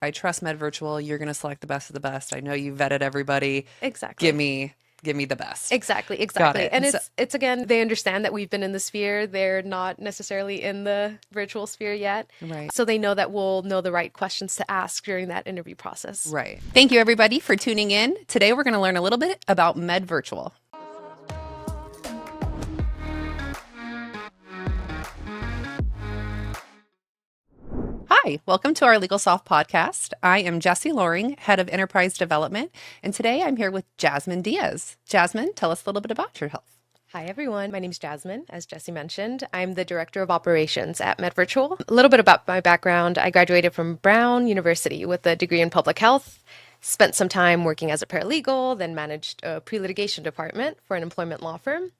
I trust MedVirtual. You're going to select the best of the best. I know you vetted everybody. Give Exactly. me, give me the best. Exactly, Got exactly. it. And And so, it's again, they understand that we've been in the sphere. They're not necessarily in the virtual sphere yet. right, So they know that we'll know the right questions to ask during that interview process. right. Thank you, everybody, for tuning in. Today, we're going to learn a little bit about MedVirtual. Hi, welcome to our LegalSoft podcast. I am Jessi Loring, Head of Enterprise Development, and today I'm here with Jasmine Diaz. Jasmine, tell us a little bit about your health. Hi, everyone. My name is Jasmine, as Jessi mentioned. I'm the Director of Operations at MedVirtual. A little bit about my background. I graduated from Brown University with a degree in public health, spent some time working as a paralegal, then managed a pre-litigation department for an employment law firm.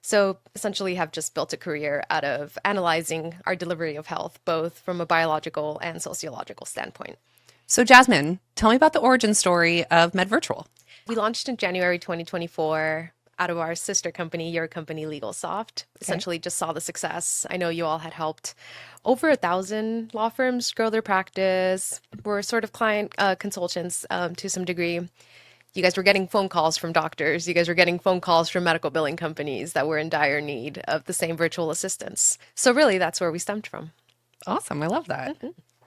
So essentially have just built a career out of analyzing our delivery of health, both from a biological and sociological standpoint. So, Jasmine, tell me about the origin story of MedVirtual. We launched in January 2024 out of our sister company, your company, LegalSoft. Okay. Essentially just saw the success. I know you all had helped over 1,000 law firms grow their practice. We're sort of client consultants to some degree. You guys were getting phone calls from doctors. You guys were getting phone calls from medical billing companies that were in dire need of the same virtual assistants. So really, that's where we stemmed from. Awesome. I love that.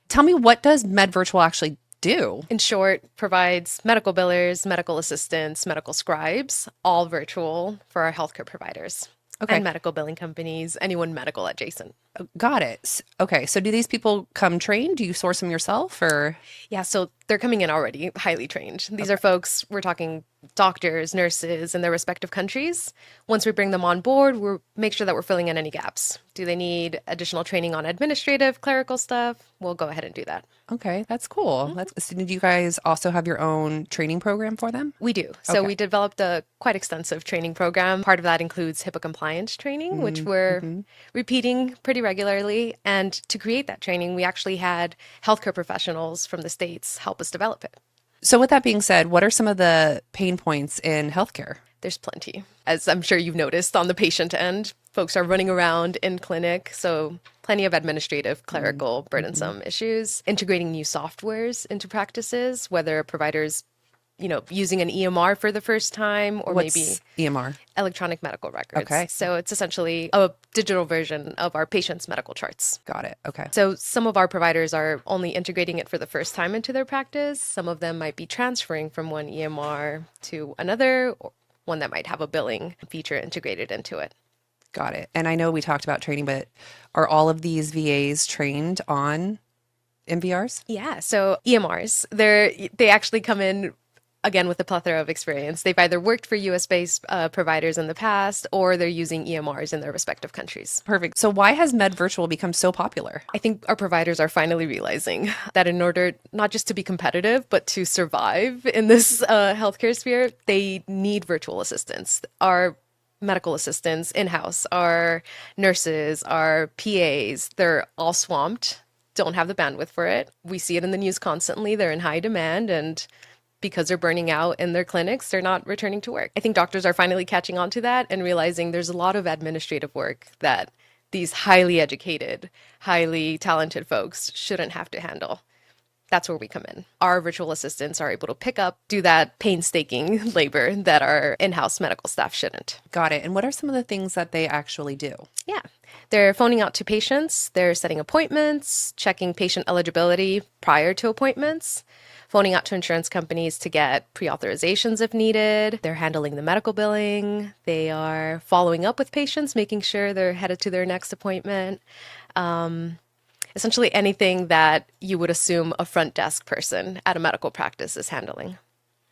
Tell me, what does MedVirtual actually do? In short, provides medical billers, medical assistants, medical scribes, all virtual for our healthcare providers Okay. and medical billing companies, anyone medical adjacent. Got it. Okay. So do these people come trained? Do you source them yourself or? Yeah, so they're coming in already highly trained. These are Okay. folks, we're talking doctors, nurses in their respective countries. Once we bring them on board, we'll make sure that we're filling in any gaps. Do they need additional training on administrative, clerical stuff? We'll go ahead and do that. Okay. That's cool. So did you guys also have your own training program for them? We do. So Okay. we developed a quite extensive training program. Part of that includes HIPAA compliance training, which we're Mm-hmm. repeating pretty regularly. And to create that training, we actually had healthcare professionals from the States help us develop it. So with that being said, what are some of the pain points in healthcare? There's plenty. As I'm sure you've noticed on the patient end, folks are running around in clinic. So plenty of administrative, clerical, Mm-hmm. burdensome issues. Integrating new softwares into practices, whether providers using an EMR for the first time or maybe What's EMR? electronic medical records. Okay. So it's essentially a digital version of our patients' medical charts. Got it. Okay. So some of our providers are only integrating it for the first time into their practice. Some of them might be transferring from one EMR to another, or one that might have a billing feature integrated into it. Got it. And I know we talked about training, but are all of these VAs trained on MVRs? Yeah, so EMRs, they actually come in again with a plethora of experience. They've either worked for US based providers in the past or they're using EMRs in their respective countries. Perfect. So why has MedVirtual become so popular? I think our providers are finally realizing that in order not just to be competitive, but to survive in this healthcare sphere, they need virtual assistants. Our medical assistants in house, our nurses, our PAs, they're all swamped, don't have the bandwidth for it. We see it in the news constantly. They're in high demand and because they're burning out in their clinics, they're not returning to work. I think doctors are finally catching on to that and realizing there's a lot of administrative work that these highly educated, highly talented folks shouldn't have to handle. That's where we come in. Our virtual assistants are able to pick up, do that painstaking labor that our in house medical staff shouldn't. Got it. And what are some of the things that they actually do? Yeah. They're phoning out to patients, they're setting appointments, checking patient eligibility prior to appointments, phoning out to insurance companies to get pre-authorizations if needed. They're handling the medical billing. They are following up with patients, making sure they're headed to their next appointment. Essentially anything that you would assume a front desk person at a medical practice is handling.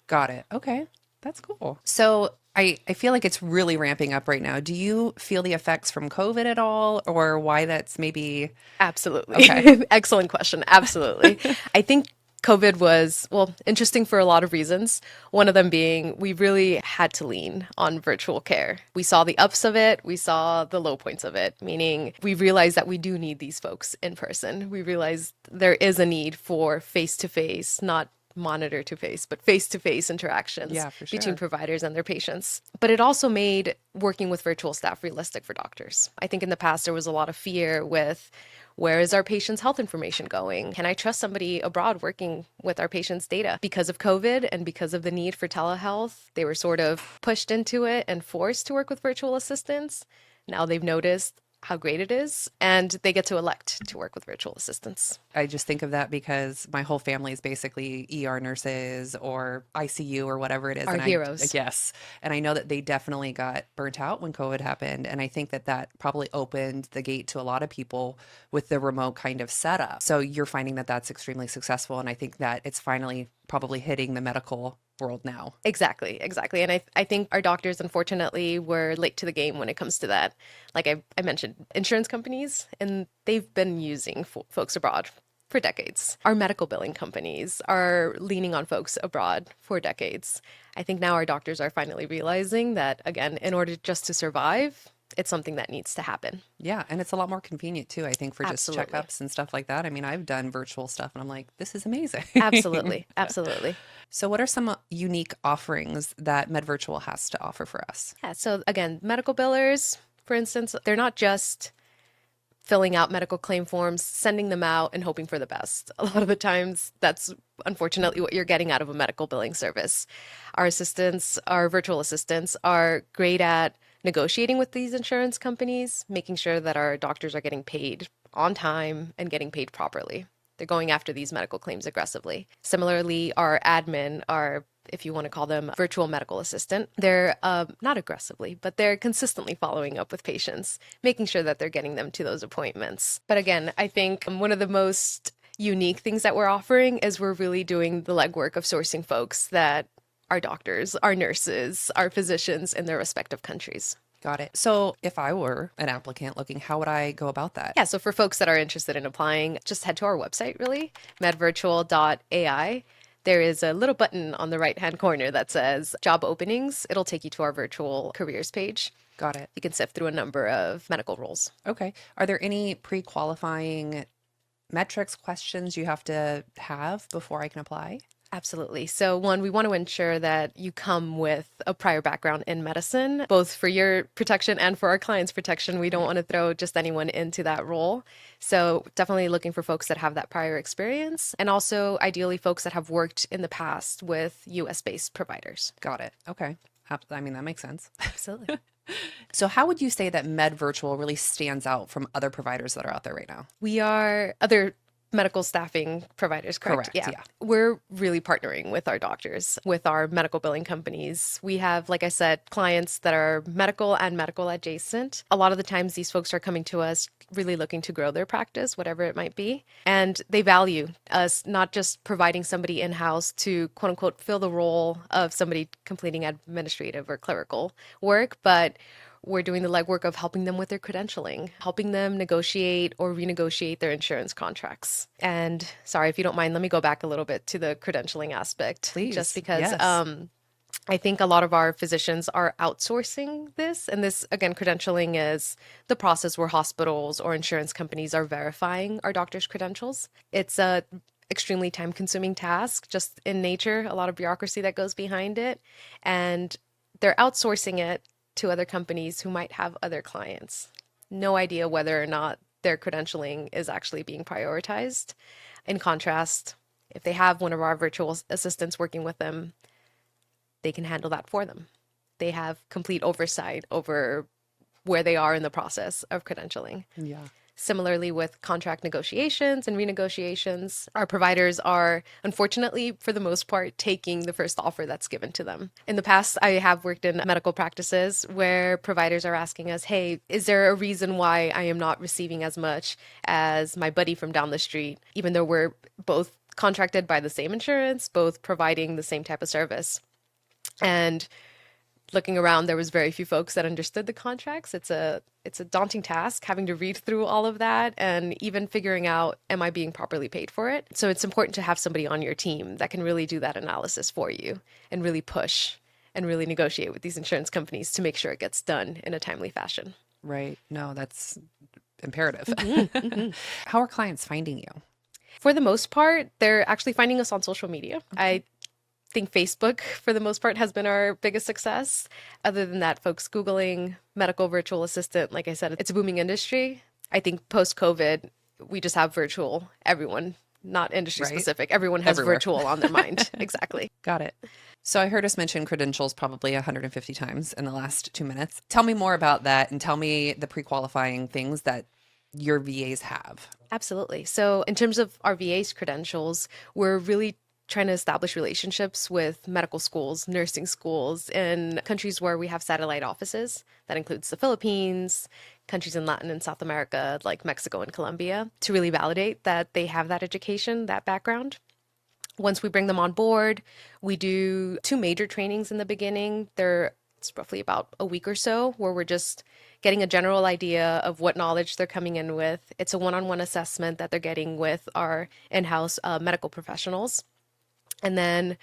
Got it. Okay. That's cool. So I feel like it's really ramping up right now. Do you feel the effects from COVID at all, or why that's maybe Absolutely. okay? Excellent question. Absolutely. I think COVID was, well, interesting for a lot of reasons. One of them being we really had to lean on virtual care. We saw the ups of it, we saw the low points of it, meaning we realized that we do need these folks in person. We realized there is a need for face to face, not monitor to face, but face-to-face interactions Yeah, for between sure. providers and their patients. But it also made working with virtual staff realistic for doctors. I think in the past there was a lot of fear with where is our patient's health information going? Can I trust somebody abroad working with our patient's data? Because of COVID and because of the need for telehealth, they were sort of pushed into it and forced to work with virtual assistants. Now they've noticed how great it is, and they get to elect to work with virtual assistants. I just think of that because my whole family is basically ER nurses or ICU or whatever it is. Our And heroes. yes. And I know that they definitely got burnt out when COVID happened. And I think that that probably opened the gate to a lot of people with the remote kind of setup. So you're finding that that's extremely successful. And I think that it's finally probably hitting the medical world now. Exactly, exactly. And I think our doctors, unfortunately, were late to the game when it comes to that. Like I mentioned, insurance companies, and they've been using folks abroad for decades. Our medical billing companies are leaning on folks abroad for decades. I think now our doctors are finally realizing that, again, in order just to survive, it's something that needs to happen. Yeah, and it's a lot more convenient too, I think, for just Absolutely. checkups and stuff like that. I mean, I've done virtual stuff and I'm like, this is amazing. Absolutely. Absolutely. So, what are some unique offerings that MedVirtual has to offer for us? Yeah. So, again, medical billers, for instance, they're not just filling out medical claim forms, sending them out, and hoping for the best. A lot of the times, that's unfortunately what you're getting out of a medical billing service. Our assistants, our virtual assistants, are great at negotiating with these insurance companies, making sure that our doctors are getting paid on time and getting paid properly. They're going after these medical claims aggressively. Similarly, our admin, our if you want to call them virtual medical assistant, they're not aggressively, but they're consistently following up with patients, making sure that they're getting them to those appointments. But again, I think one of the most unique things that we're offering is we're really doing the legwork of sourcing folks that are doctors, our nurses, our physicians in their respective countries. Got it. So, if I were an applicant looking, how would I go about that? Yeah, so for folks that are interested in applying, just head to our website, really, medvirtual.ai. There is a little button on the right-hand corner that says job openings. It'll take you to our virtual careers page. Got it. You can sift through a number of medical roles. Okay. Are there any pre-qualifying metrics, questions you have to have before I can apply? Absolutely. So, one, we want to ensure that you come with a prior background in medicine, both for your protection and for our clients' protection. We don't want to throw just anyone into that role. So, definitely looking for folks that have that prior experience, and also ideally folks that have worked in the past with US-based providers. Got it. Okay. I mean, that makes sense. Absolutely. So, how would you say that MedVirtual really stands out from other providers that are out there right now? We are other medical staffing providers, correct? Correct, yeah. We're really partnering with our doctors, with our medical billing companies. We have, like I said, clients that are medical and medical adjacent. A lot of the times these folks are coming to us really looking to grow their practice, whatever it might be. And they value us not just providing somebody in-house to quote unquote fill the role of somebody completing administrative or clerical work, but we're doing the legwork of helping them with their credentialing, helping them negotiate or renegotiate their insurance contracts. And sorry, if you don't mind, let me go back a little bit to the credentialing aspect. Please. Just because Yes. I think a lot of our physicians are outsourcing this. And this, again, credentialing is the process where hospitals or insurance companies are verifying our doctors' credentials. It's a extremely time-consuming task, just in nature, a lot of bureaucracy that goes behind it. And they're outsourcing it to other companies who might have other clients. No idea whether or not their credentialing is actually being prioritized. In contrast, if they have one of our virtual assistants working with them, they can handle that for them. They have complete oversight over where they are in the process of credentialing. Yeah. Similarly, with contract negotiations and renegotiations, our providers are, unfortunately, for the most part, taking the first offer that's given to them. In the past, I have worked in medical practices where providers are asking us, hey, is there a reason why I am not receiving as much as my buddy from down the street, even though we're both contracted by the same insurance, both providing the same type of service? And looking around, there was very few folks that understood the contracts. It's a daunting task having to read through all of that and even figuring out, am I being properly paid for it? So it's important to have somebody on your team that can really do that analysis for you and really push and really negotiate with these insurance companies to make sure it gets done in a timely fashion. Right. No, that's imperative. How are clients finding you? For the most part, they're actually finding us on social media. I think Facebook, for the most part, has been our biggest success. Other than that, folks Googling medical virtual assistant, like I said, it's a booming industry. I think post-COVID, we just have virtual. Everyone, not industry Right? specific, everyone has Everywhere. virtual on their mind. Exactly. Got it. So I heard us mention credentials probably 150 times in the last 2 minutes. Tell me more about that and tell me the pre-qualifying things that your VAs have. Absolutely. So, in terms of our VA's credentials, we're really trying to establish relationships with medical schools, nursing schools in countries where we have satellite offices. That includes the Philippines, countries in Latin and South America, like Mexico and Colombia, to really validate that they have that education, that background. Once we bring them on board, we do 2 major trainings in the beginning. It's roughly about a week or so where we're just getting a general idea of what knowledge they're coming in with. It's a one-on-one assessment that they're getting with our in-house medical professionals. And then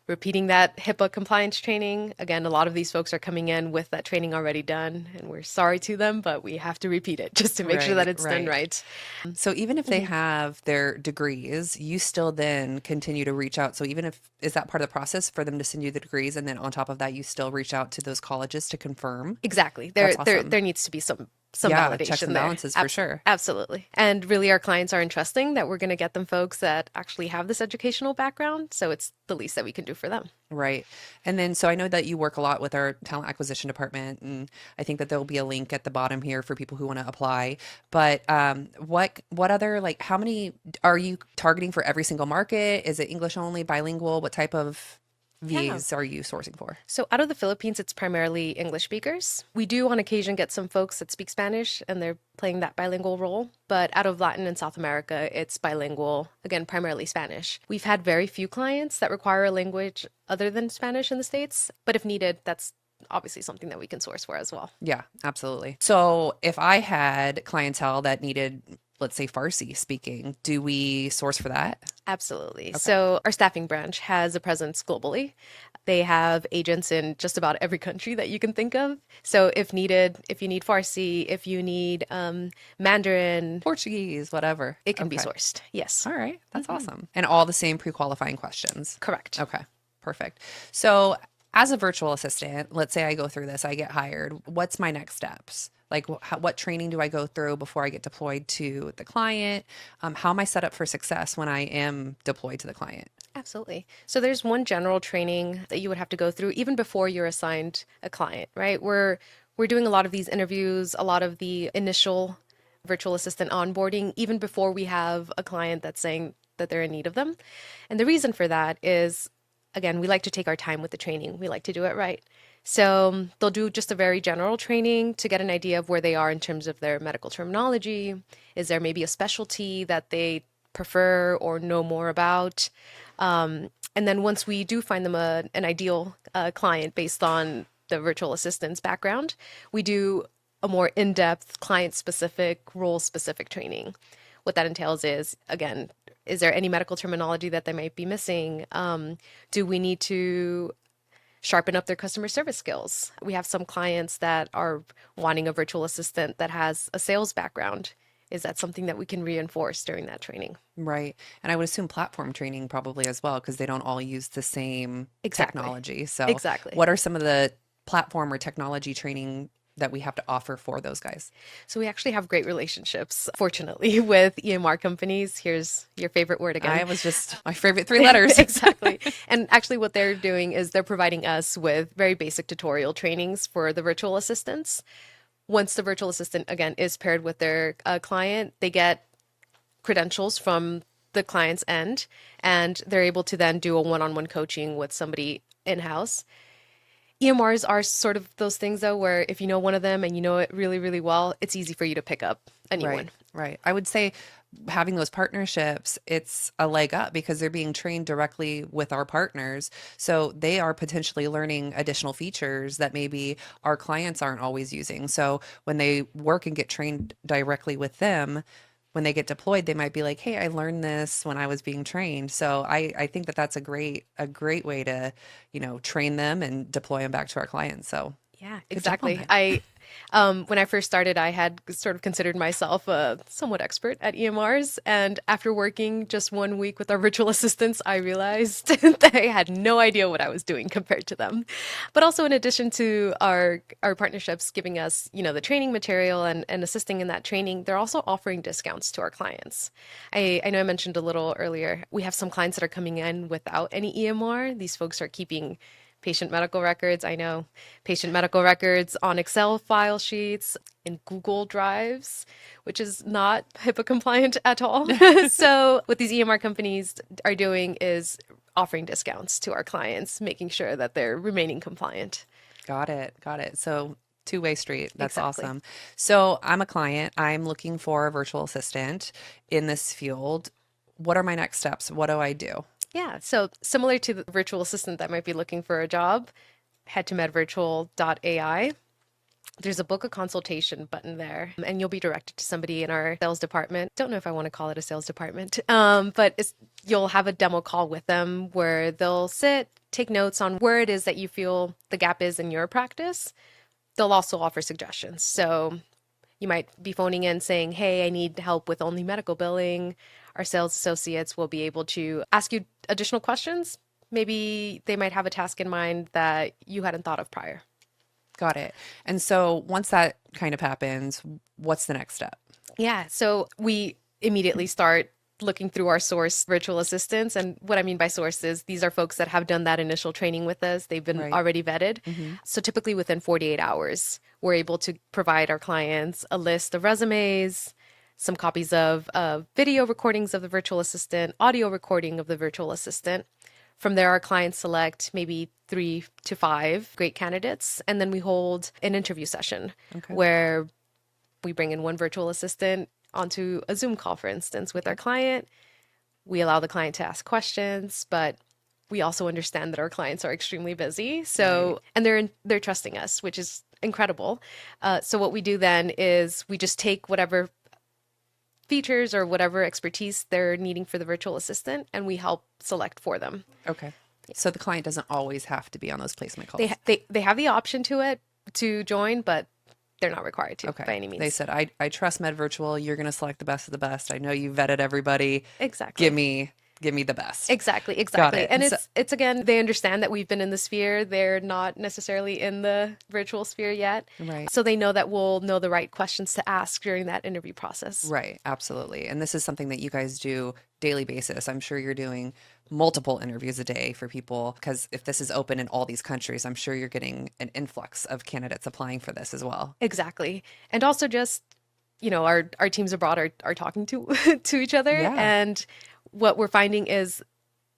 repeating that HIPAA compliance training. Again, a lot of these folks are coming in with that training already done, and we're sorry to them, but we have to repeat it just to make sure that Right, it's done right. right. So even if they have their degrees, you still then continue to reach out. So even if, is that part of the process for them to send you the degrees? And then on top of that, you still reach out to those colleges to confirm? Exactly. That's awesome. There needs to be some Yeah, checks validation and there. balances for sure. Absolutely. And really our clients are entrusting that we're going to get them folks that actually have this educational background, so it's the least that we can do for them. Right. And then, so I know that you work a lot with our talent acquisition department, and I think that there'll be a link at the bottom here for people who want to apply. But what other, like, how many are you targeting for every single market? Is it English only, bilingual? What type of Yeah. VAs are you sourcing for? So out of the Philippines, it's primarily English speakers. We do on occasion get some folks that speak Spanish and they're playing that bilingual role. But out of Latin and South America, it's bilingual, again, primarily Spanish. We've had very few clients that require a language other than Spanish in the States. But if needed, that's obviously something that we can source for as well. Yeah, absolutely. So if I had clientele that needed, let's say, Farsi speaking, do we source for that? Absolutely. Okay. So our staffing branch has a presence globally. They have agents in just about every country that you can think of. So if needed, if you need Farsi, if you need Mandarin, Portuguese, whatever. it can be Okay. sourced. Yes. All right. That's awesome. And all the same pre-qualifying questions. Correct. Okay. Perfect. So as a virtual assistant, let's say I go through this, I get hired. What's my next steps? Like, what training do I go through before I get deployed to the client? How am I set up for success when I am deployed to the client? Absolutely. So there's one general training that you would have to go through even before you're assigned a client, right? We're doing a lot of these interviews, a lot of the initial virtual assistant onboarding, even before we have a client that's saying that they're in need of them. And the reason for that is, again, we like to take our time with the training. We like to do it right. So they'll do just a very general training to get an idea of where they are in terms of their medical terminology. Is there maybe a specialty that they prefer or know more about? And then once we do find them an ideal client based on the virtual assistant's background, we do a more in-depth, client-specific, role-specific training. What that entails is, again, is there any medical terminology that they might be missing? Do we need to sharpen up their customer service skills? We have some clients that are wanting a virtual assistant that has a sales background. Is that something that we can reinforce during that training? Right. And I would assume platform training probably as well, because they don't all use the same Exactly. technology. So Exactly. what are some of the platform or technology training that we have to offer for those guys? So we actually have great relationships, fortunately, with EMR companies. Here's your favorite word again. I was just my favorite 3 letters. Exactly. And actually what they're doing is they're providing us with very basic tutorial trainings for the virtual assistants. Once the virtual assistant, again, is paired with their client, they get credentials from the client's end, and they're able to then do a one-on-one coaching with somebody in-house. EMRs are sort of those things, though, where if you know one of them and you know it really, really well, it's easy for you to pick up a new one. Right, right. I would say having those partnerships, it's a leg up because they're being trained directly with our partners. So they are potentially learning additional features that maybe our clients aren't always using. So when they work and get trained directly with them, when they get deployed, they might be like, hey, I learned this when I was being trained. So I think that that's a great way to, train them and deploy them back to our clients. So Yeah, Good job on exactly. that. When I first started, I had sort of considered myself a somewhat expert at EMRs, and after working just 1 week with our virtual assistants, I realized that I had no idea what I was doing compared to them. But also, in addition to our partnerships giving us, the training material and assisting in that training, they're also offering discounts to our clients. I know I mentioned a little earlier, we have some clients that are coming in without any EMR. These folks are keeping patient medical records. I know patient medical records on Excel file sheets in Google Drives, which is not HIPAA compliant at all. So, what these EMR companies are doing is offering discounts to our clients, making sure that they're remaining compliant. Got it. Got it. So two-way street. That's Exactly. awesome. So I'm a client. I'm looking for a virtual assistant in this field. What are my next steps? What do I do? Yeah, so similar to the virtual assistant that might be looking for a job, head to medvirtual.ai. There's a book a consultation button there, and you'll be directed to somebody in our sales department. Don't know if I want to call it a sales department, but you'll have a demo call with them where they'll sit, take notes on where it is that you feel the gap is in your practice. They'll also offer suggestions. So you might be phoning in saying, hey, I need help with only medical billing. Our sales associates will be able to ask you additional questions. Maybe they might have a task in mind that you hadn't thought of prior. Got it. And so once that kind of happens, what's the next step? Yeah, so we immediately start looking through our source virtual assistants. And what I mean by source is these are folks that have done that initial training with us. They've been Right. already vetted. So typically within 48 hours, we're able to provide our clients a list of resumes, some copies of video recordings of the virtual assistant, audio recording of the virtual assistant. From there, our clients select maybe 3 to 5 great candidates, and then we hold an interview session Okay. where we bring in one virtual assistant onto a Zoom call, for instance, with our client. We allow the client to ask questions, but we also understand that our clients are extremely busy. So, Right. and they're trusting us, which is incredible. So what we do then is we just take whatever features or whatever expertise they're needing for the virtual assistant, and we help select for them. Okay. So the client doesn't always have to be on those placement They calls. they have the option to join, but they're not required to Okay. by any They means. said, I trust MedVirtual. You're going to select the best of the best. I know you vetted everybody. Give Exactly. me, give me the best. Exactly, Got exactly. it. And And so, it's again, they understand that we've been in the sphere. They're not necessarily in the virtual sphere yet. right. So they know that we'll know the right questions to ask during that interview process. Right, absolutely. And this is something that you guys do daily basis. I'm sure you're doing multiple interviews a day for people because if this is open in all these countries, I'm sure you're getting an influx of candidates applying for this as well. Exactly. And also just, our teams abroad are talking to to each other. Yeah, And what we're finding is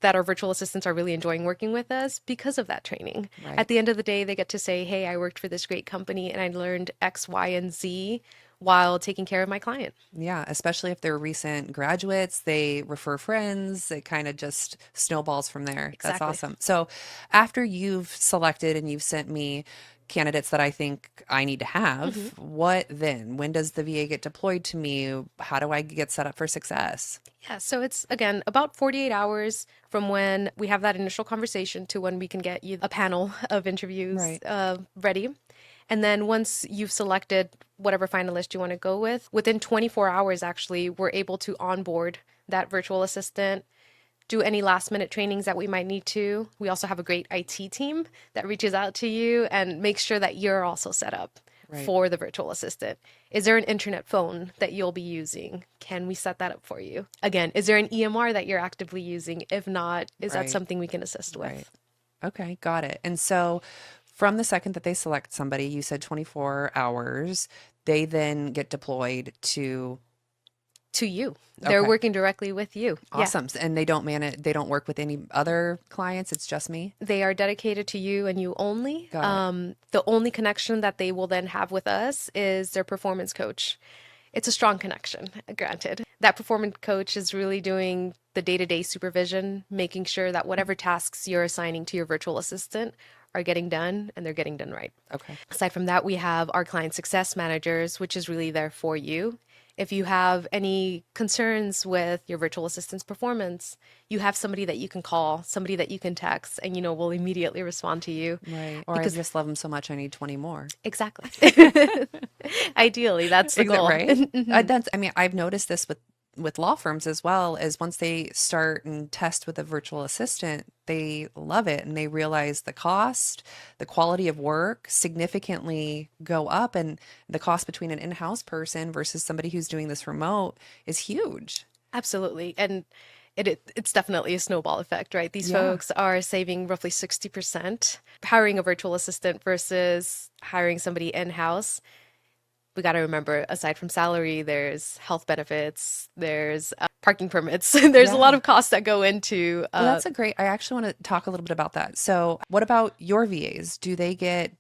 that our virtual assistants are really enjoying working with us because of that training. right. At the end of the day, they get to say, hey, I worked for this great company and I learned X, Y, and Z while taking care of my client. Yeah, especially if they're recent graduates, they refer friends, it kind of just snowballs from there. That's Exactly. awesome. So, after you've selected and you've sent me candidates that I think I need to have, what then? When does the VA get deployed to me? How do I get set up for success? Yeah, so it's again about 48 hours from when we have that initial conversation to when we can get you a panel of interviews Right. ready. And then once you've selected whatever finalist you want to go with, within 24 hours, actually, we're able to onboard that virtual assistant, do any last minute trainings that we might need to. We also have a great IT team that reaches out to you and makes sure that you're also set up Right. for the virtual assistant. Is there an internet phone that you'll be using? Can we set that up for you? Again, is there an EMR that you're actively using? If not, is that Right. something we can assist with? Right. Okay, got it. And so from the second that they select somebody, you said 24 hours, they then get deployed to, To you. They're okay, working directly with you. Yeah. awesome. And they don't manage, they don't work with any other clients. It's just me. They are dedicated to you and you only. Got it. The only connection that they will then have with us is their performance coach. It's a strong connection, granted. That performance coach is really doing the day-to-day supervision, making sure that whatever tasks you're assigning to your virtual assistant are getting done and they're getting done right. Okay. Aside from that, we have our client success managers, which is really there for you. If you have any concerns with your virtual assistant's performance, you have somebody that you can call, somebody that you can text, and will immediately respond to you. Right. Or I Because just love them so much, I need 20 more. exactly. Ideally, that's the goal. Right? I mean, I've noticed this with law firms as well, as once they start and test with a virtual assistant, they love it and they realize the cost, the quality of work significantly go up, and the cost between an in-house person versus somebody who's doing this remote is huge. Absolutely. And it's definitely a snowball effect, right? These Yeah. folks are saving roughly 60% hiring a virtual assistant versus hiring somebody in-house. We got to remember, aside from salary, there's health benefits, there's parking permits, there's a lot Yeah. of costs that go into. Well, that's a great, I actually want to talk a little bit about that. So, what about your VAs? Do they get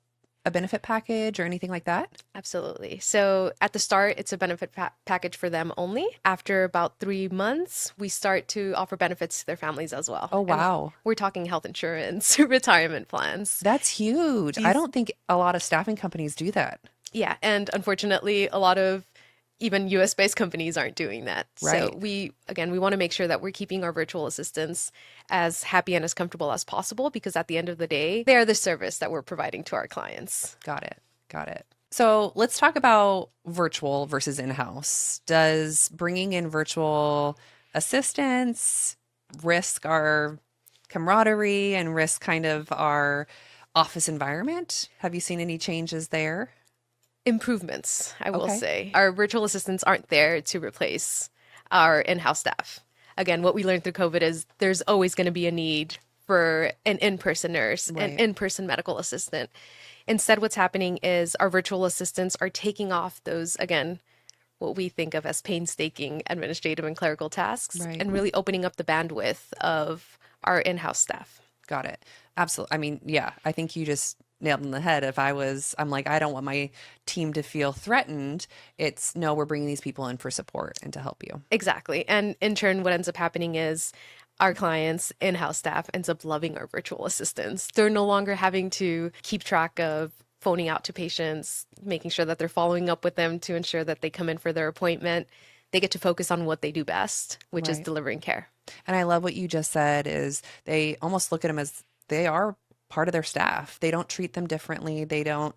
a benefit package or anything like that? Absolutely. So at the start, it's a benefit package for them only. After about 3 months, we start to offer benefits to their families as well. Oh, And wow. we're talking health insurance, retirement plans. That's huge. I These- don't think a lot of staffing companies do that. Yeah. And unfortunately, a lot of even US based companies aren't doing that. So Right. we want to make sure that we're keeping our virtual assistants as happy and as comfortable as possible, because at the end of the day, they are the service that we're providing to our clients. Got it. Got it. So let's talk about virtual versus in-house. Does bringing in virtual assistants risk our camaraderie and risk kind of our office environment? Have you seen any changes there? Improvements, I will Okay. say. Our virtual assistants aren't there to replace our in-house staff. Again, what we learned through COVID is there's always going to be a need for an in-person nurse, an Right. in-person medical assistant. Instead, what's happening is our virtual assistants are taking off those, again, what we think of as painstaking administrative and clerical tasks, Right. and really opening up the bandwidth of our in-house staff. Got it. Absolutely. I mean, yeah, I think you just nailed it on the head. I'm like, I don't want my team to feel threatened. It's no, we're bringing these people in for support and to help you. Exactly. And in turn, what ends up happening is our clients, in-house staff ends up loving our virtual assistants. They're no longer having to keep track of phoning out to patients, making sure that they're following up with them to ensure that they come in for their appointment. They get to focus on what they do best, which is Right. delivering care. And I love what you just said is they almost look at them as they are part of their staff. They don't treat them differently. They don't,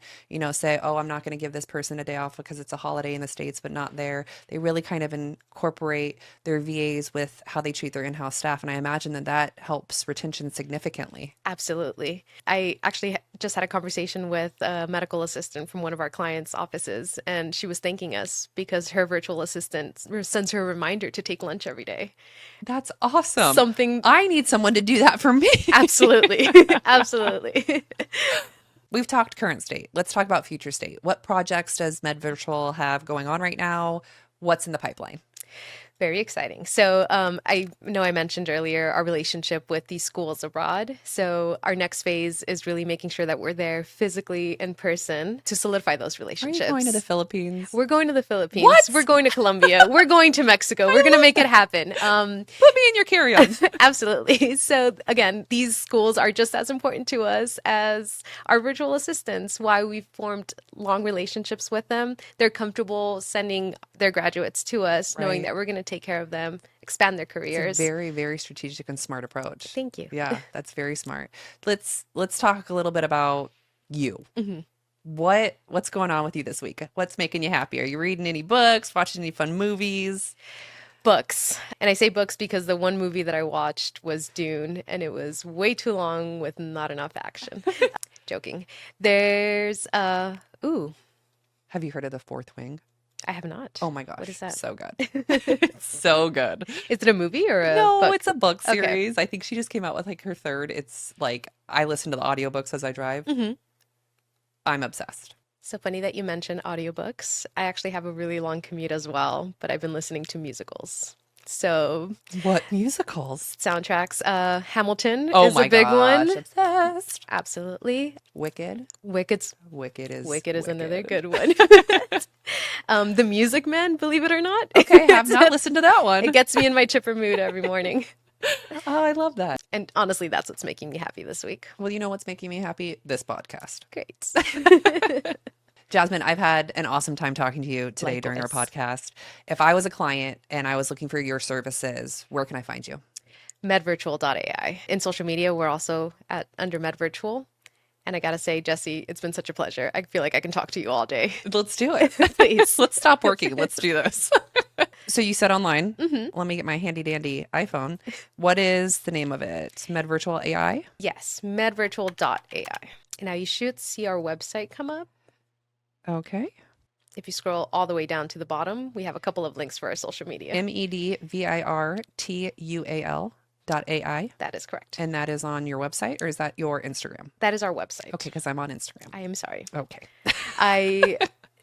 say, oh, I'm not going to give this person a day off because it's a holiday in the States, but not there. They really kind of incorporate their VAs with how they treat their in-house staff. And I imagine that that helps retention significantly. Absolutely. I actually just had a conversation with a medical assistant from one of our clients' offices, and she was thanking us because her virtual assistant sends her a reminder to take lunch every day. That's awesome. Something I need someone to do that for me. absolutely, absolutely. We've talked current state. Let's talk about future state. What projects does MedVirtual have going on right now? What's in the pipeline? Very exciting. So I know I mentioned earlier our relationship with these schools abroad. So our next phase is really making sure that we're there physically in person to solidify those Are you relationships. going to the Philippines? We're going to the Philippines. What? We're going to Colombia. We're going to Mexico. We're going to make it happen. Put me in your carry-on. Absolutely. So again, these schools are just as important to us as our virtual assistants. Why we've formed long relationships with them. They're comfortable sending their graduates to us, knowing Right. that we're going to take care of them, expand their It's careers. a very, very strategic and smart approach. Thank you. Yeah, that's very smart. Let's talk a little bit about you. Mhm. What's going on with you this week? What's making you happy? Are you reading any books, watching any fun movies? Books. And I say books because the one movie that I watched was Dune, and it was way too long with not enough action. Joking. There's ooh, Have you heard of The Fourth Wing? I have not. Oh my gosh. What is that? So good. It's so good. Is it a movie or a No, book? it's a book Okay. series. I think she just came out with like her third. It's like I listen to the audiobooks as I drive. Mhm. I'm obsessed. So funny that you mentioned audiobooks. I actually have a really long commute as well, but I've been listening to musicals. So What musicals? soundtracks, Hamilton Oh is my a big gosh, one. obsessed. Absolutely. Wicked. Wicked's Wicked is Wicked is another wicked. good one. The Music Man, believe it or not. Okay, have not listened to that one. It gets me in my chipper mood every morning. Oh, I love that. And honestly, that's what's making me happy this week. Well, you know what's making me happy? This podcast. Great. Jasmine, I've had an awesome time talking to you today during our Likewise. podcast. If I was a client and I was looking for your services, where can I find you? MedVirtual.ai. In social media, we're also under MedVirtual. And I gotta say, Jessi, it's been such a pleasure. I feel like I can talk to you all day. Let's do it. Please. Let's stop working. Let's do this. So you said online. Let me get my handy dandy iPhone. What is the name of it? MedVirtual AI? Yes, MedVirtual.ai. And now you should see our website come up. Okay. If you scroll all the way down to the bottom, we have a couple of links for our social media. MedVirtual.ai. That is correct. And that is on your website, or is that your Instagram? That is our website. Okay, because I'm on Instagram. I am sorry. Okay. I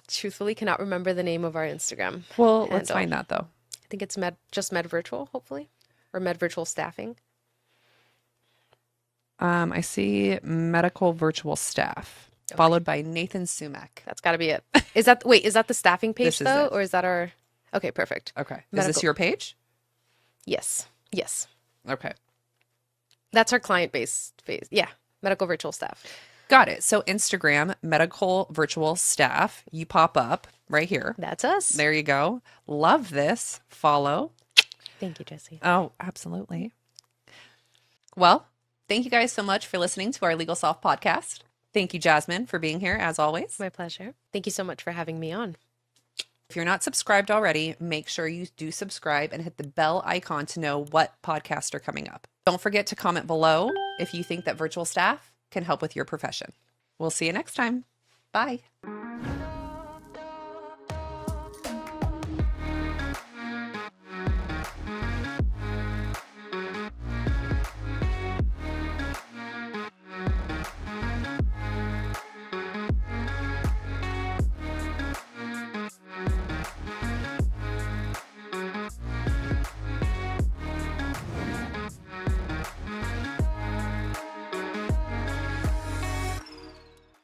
truthfully cannot remember the name of our Instagram. Well, let's handle. find that though. I think it's just MedVirtual, hopefully, or MedVirtual Staffing. I see medical virtual staff, followed by Nathan Sumac. That's got to be it. Is that the staffing page This is though, it. or is that our? Okay, perfect. Okay. Is Medical- this your page? Yes. Okay. That's our client base phase. Yeah, medical virtual staff. Got it. So Instagram, medical virtual staff, you pop up right here. That's us. There you go. Love this. Follow. Thank you, Jessi. Oh, absolutely. Well, thank you guys so much for listening to our Legal Soft podcast. Thank you, Jasmine, for being here as always. My pleasure. Thank you so much for having me on. If you're not subscribed already, make sure you do subscribe and hit the bell icon to know what podcasts are coming up. Don't forget to comment below if you think that virtual staff can help with your profession. We'll see you next time. Bye.